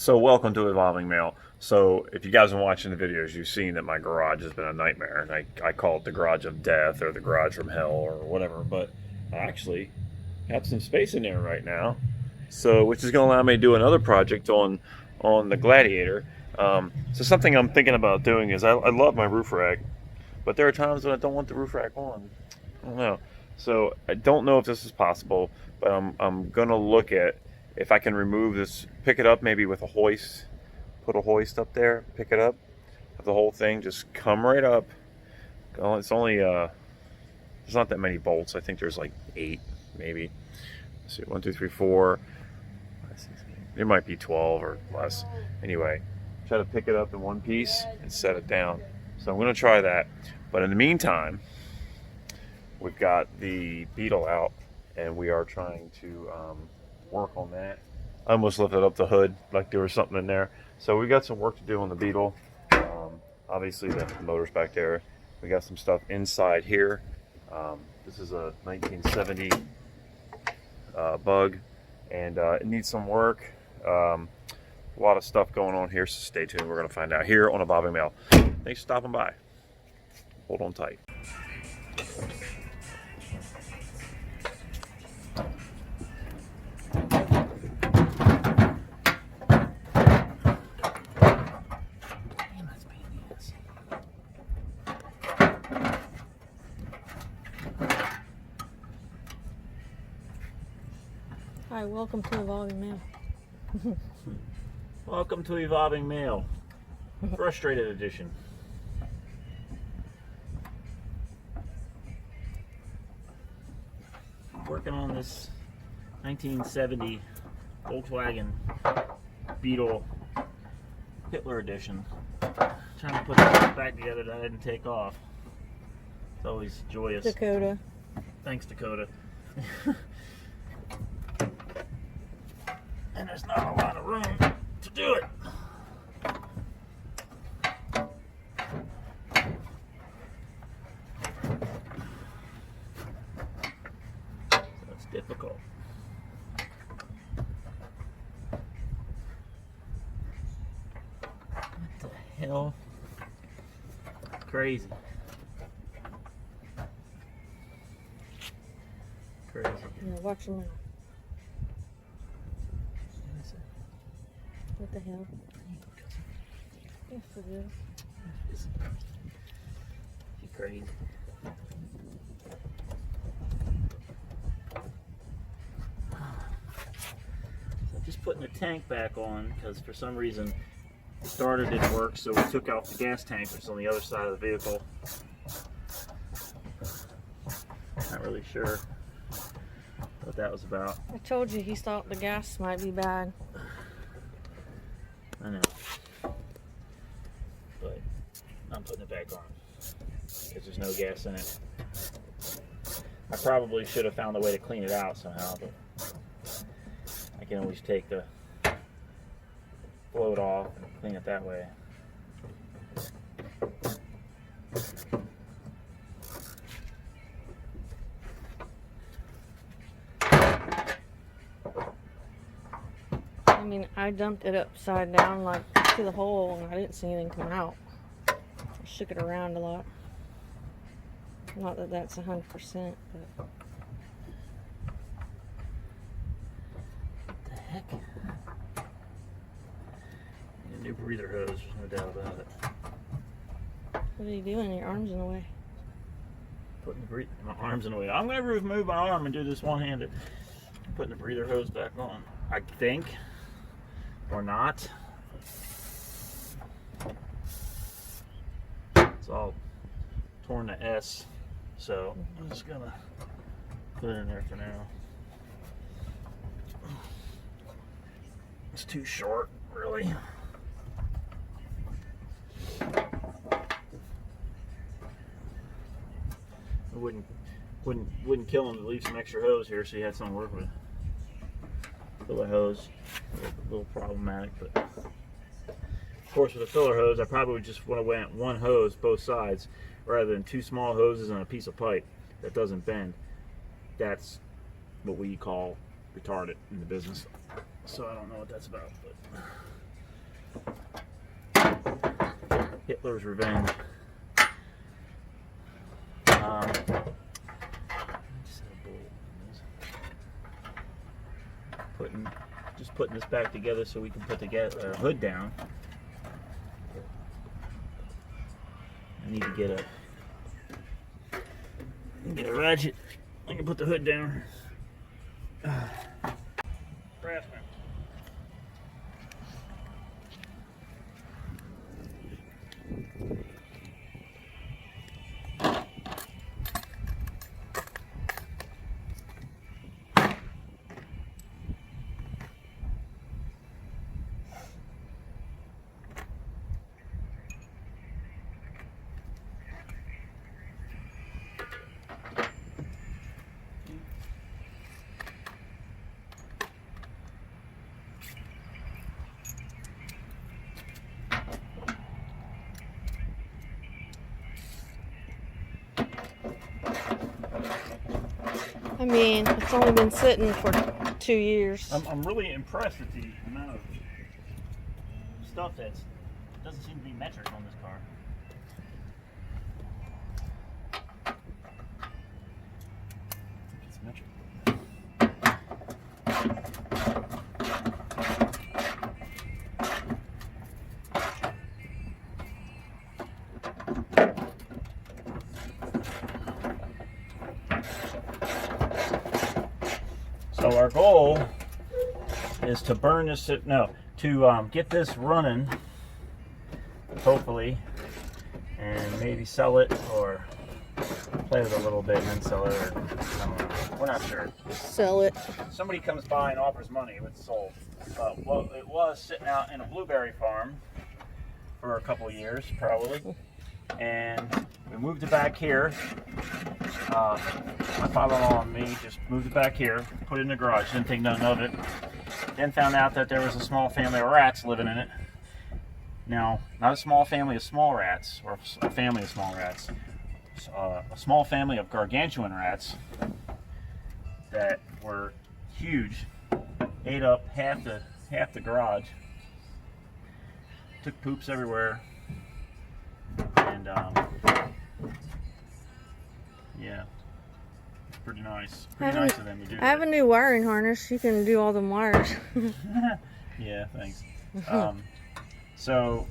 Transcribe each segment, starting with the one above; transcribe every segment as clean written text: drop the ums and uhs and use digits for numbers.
So welcome to Evolving Mail. So if you guys have been watching the videos, you've seen that my garage has been a nightmare, and I call it the garage of death or the garage from hell or whatever, but I actually have some space in there right now, so which is going to allow me to do another project on the Gladiator. So something I'm thinking about doing is I love my roof rack, but there are times when I don't want the roof rack on. I don't know. So I don't know if this is possible, but I'm going to look at if I can remove this, pick it up maybe with a hoist, put a hoist up there, pick it up, have the whole thing just come right up. It's only, there's not that many bolts. I think there's like 8, maybe. Let's see, 1, 2, 3, 4. It might be 12 or less. Anyway, try to pick it up in one piece and set it down. So I'm going to try that. But in the meantime, we've got the Beetle out, and we are trying to work on that. I almost lifted up the hood like there was something in there. So we got some work to do on the Beetle. Obviously the motor's back there. We got some stuff inside here. This is a 1970 Bug, and it needs some work. A lot of stuff going on here, so stay tuned. We're going to find out here on Evolving Mail. Thanks for stopping by. Hold on tight. Hi, welcome to Evolving Mail. Welcome to Evolving Mail, Frustrated Edition. Working on this 1970 Volkswagen Beetle Hitler Edition. Trying to put that back together that I didn't take off. It's always joyous. Dakota. Thanks, Dakota. And there's not a lot of room to do it. So it's difficult. What the hell? Crazy. Crazy. Yeah, watch your mouth. What the hell? Yes, it is. She's crazy. So just putting the tank back on because for some reason the starter didn't work, so we took out the gas tank, which is on the other side of the vehicle. Not really sure what that was about. I told you he thought the gas might be bad. I know, but I'm putting it back on because there's no gas in it. I probably should have found a way to clean it out somehow, but I can always take the float off and clean it that way. I mean, I dumped it upside down like to the hole and I didn't see anything come out. I shook it around a lot. Not that that's 100%, but... What the heck? A new breather hose, there's no doubt about it. What are you doing? Your arm's in the way. Putting my arms in the way. I'm going to remove my arm and do this one-handed. Putting the breather hose back on, I think. Or not. It's all torn to S, so I'm just gonna put it in there for now. It's too short, really. It wouldn't kill him to leave some extra hose here, so you had something to work with. Filler hose, a little problematic, but of course with a filler hose I probably would just want to went one hose both sides rather than 2 small hoses and a piece of pipe that doesn't bend. That's what we call retarded in the business, so I don't know what that's about, but Hitler's Revenge. Just putting this back together so we can put the hood down. I need to get a ratchet. I can put the hood down. Craftsman. I mean, it's only been sitting for 2 years. I'm really impressed with the amount of stuff that doesn't seem to be metric on this car. It's metric. So our goal is to burn this, to get this running, hopefully, and maybe sell it or play with it a little bit and then sell it, or I don't know. We're not sure. Sell it. Somebody comes by and offers money, it's sold. Well, it was sitting out in a blueberry farm for a couple of years, probably, and we moved it back here. My father-in-law and me just moved it back here, put it in the garage, didn't think nothing of it. Then found out that there was a small family of rats living in it. Now, not a small family of small rats, or a family of small rats. A small family of gargantuan rats that were huge, ate up half the garage, took poops everywhere, and yeah, it's pretty nice. Pretty nice of them to do that. I have a new wiring harness. You can do all the wires. Yeah, thanks. So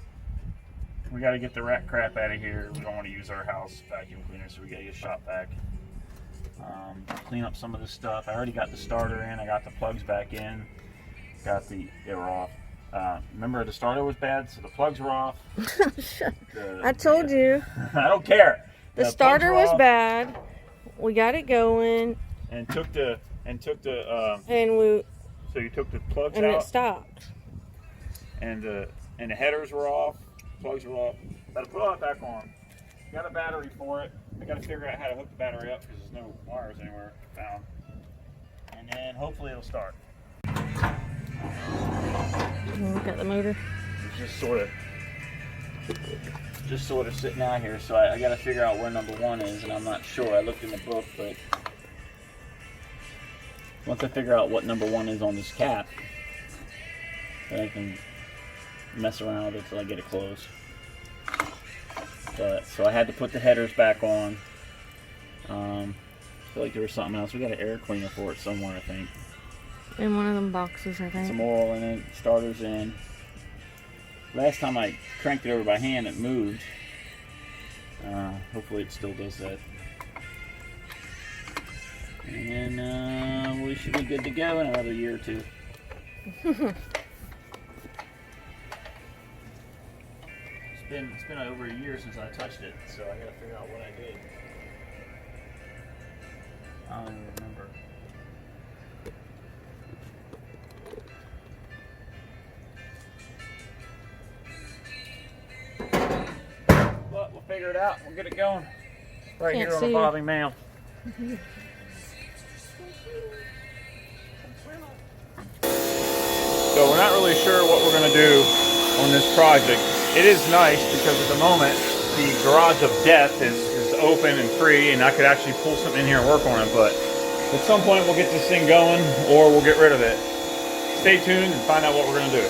we got to get the rat crap out of here. We don't want to use our house vacuum cleaner, so we got to get shop vac. Clean up some of this stuff. I already got the starter in. I got the plugs back in. They were off. Remember, the starter was bad, so the plugs were off. I told you. I don't care. The starter was bad. We got it going. And took the and so you took the plugs and out. it stopped. And the headers were off. Plugs were off. Got to put it back on. Got a battery for it. I got to figure out how to hook the battery up because there's no wires anywhere found. And then hopefully it'll start. Look at the motor. It's just sort of sitting out here, so I got to figure out where number one is, and I'm not sure. I looked in the book, but once I figure out what number one is on this cap, then I can mess around with it till I get it closed. But so I had to put the headers back on. I feel like there was something else. We got an air cleaner for it somewhere, I think. In one of them boxes, I think. Some oil in it, starters in. Last time I cranked it over by hand, it moved. Hopefully it still does that. And then we should be good to go in another year or two. It's been over a year since I touched it, so I gotta figure out what I did. I don't even remember. But we'll figure it out. We'll get it going. Right Can't here on the see. bobbing mail. So we're not really sure what we're going to do on this project. It is nice because at the moment the garage of death is open and free, and I could actually pull something in here and work on it, but at some point we'll get this thing going or we'll get rid of it. Stay tuned and find out what we're going to do.